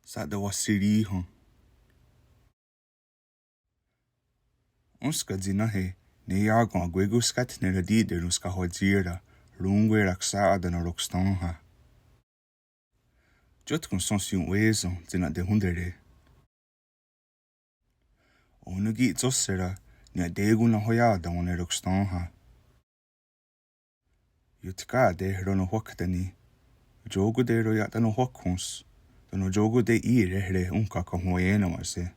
Sada wasiriho. Onska dinahe ne yagon agweguskat ne radide ruska hojira lungwe raksa adana rokstonha. Jotkun sonsiun wezo dina de hundere. Onugi zossera ne deguna hoyada one rokstonha. Yutka de rono hoktani. Jogu de royatano hokuns. Dono jogu de irehre unka kahoena wase.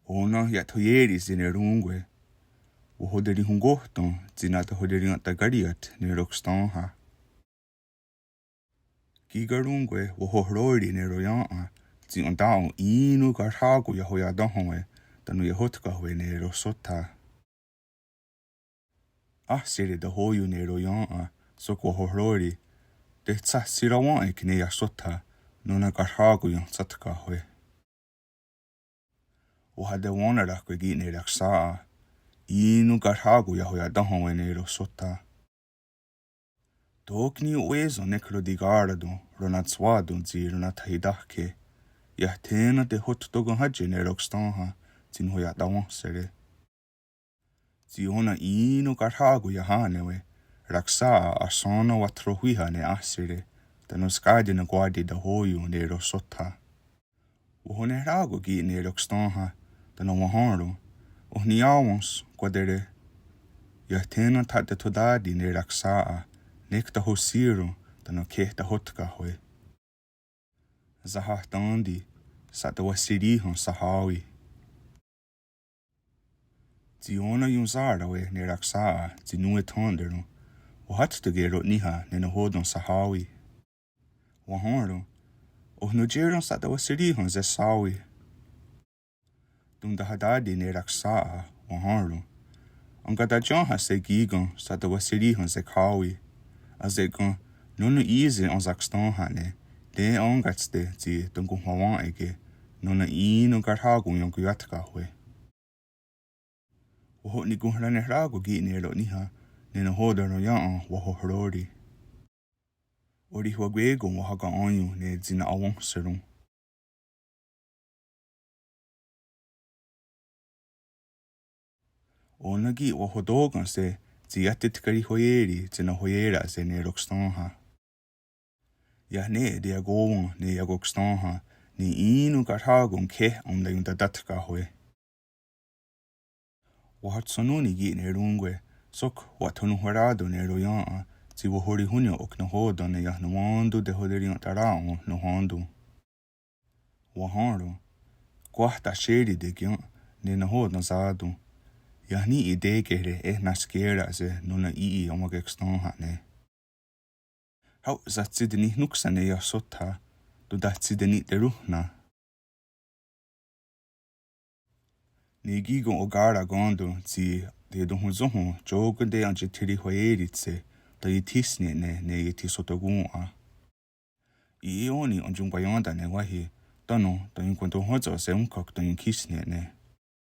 Ona yatoyeri zine rungwe. Wohoderi hungohton zinata hoderi natagariat ne rokstonha. Gigarungwe wohohrori ne royana zi ondao inu garhagu yahoyadahonwe danu yahotkahwe ne rosota. Siri da hoyu ne royana sok wohohrori de tsa sirawan ek ne yasota nuna garhagu yon satkahwe. Wahade wanarakwe gi ne raksaa inu garhagu yahoyadahonwe ne rosota. Dokni uezo nekrodigardon ronatswadon zi ronatahidahke. Yahtena de hottogon haje ne rokstonha zin hoyadawansere. Zi ona inu garhagu yahanewe raksaa asona watrohuiha ne asire danoskadi na guardi da hoyu ne rosota. Wohone ragu gi ne rokstonha dano wahanro ohniawans guadere. Yahtena tate todadi ne raksaa nekta hosiro dano kehta hotkahwe. Zahahtandi sata wasirihon sahawi. Ziona yunzarawe ne raksaa zinue tondero. Wahatstogero niha ne nahodon sahawi. Wahanro ohnujeron sata wasirihon zesawi. Dundahadadi ne raksaa wahanro. Angadajonha se gigon sata wasirihon zekawi. Azegon nunu izi on zakstonha ne. De ongatste zi dungu hawan ege nuna inu garhagu yon kuyatkahwe. Wahot ni guhrane ragu gi nero niha nina hodano yaan wahohrori. Ori huagwego wahaga onyu ne zina awon serun. Onagi wahodogan se zi yatitkari hoyeri zina hoyera ze ne rokstonha. Yahne de agowon ne yagokstonha ni inu garhagun ke omda yung dadatkahwe. Wahat sonuni gi ne rungwe sok watonu harado ne royana zi wahori hunyo ok nahodo ne yahnuwandu de hoderi natarao nahandu. Wahanro kwahta sheri de gyan ne nahodo zadu. Yahni idegere naskera ze nuna omagekstonha ne. Hau zatsideni nuksane ya sota, do datsideni deruhna. Ni gigon ogara gondo zi de dohunzohon jogun de anjetiri hoyeritse da yitisne ne yitisotogunwa. Ioni onjungbayonda ne wahi, dano da yunkonto hozo se unkok da yinkisne ne.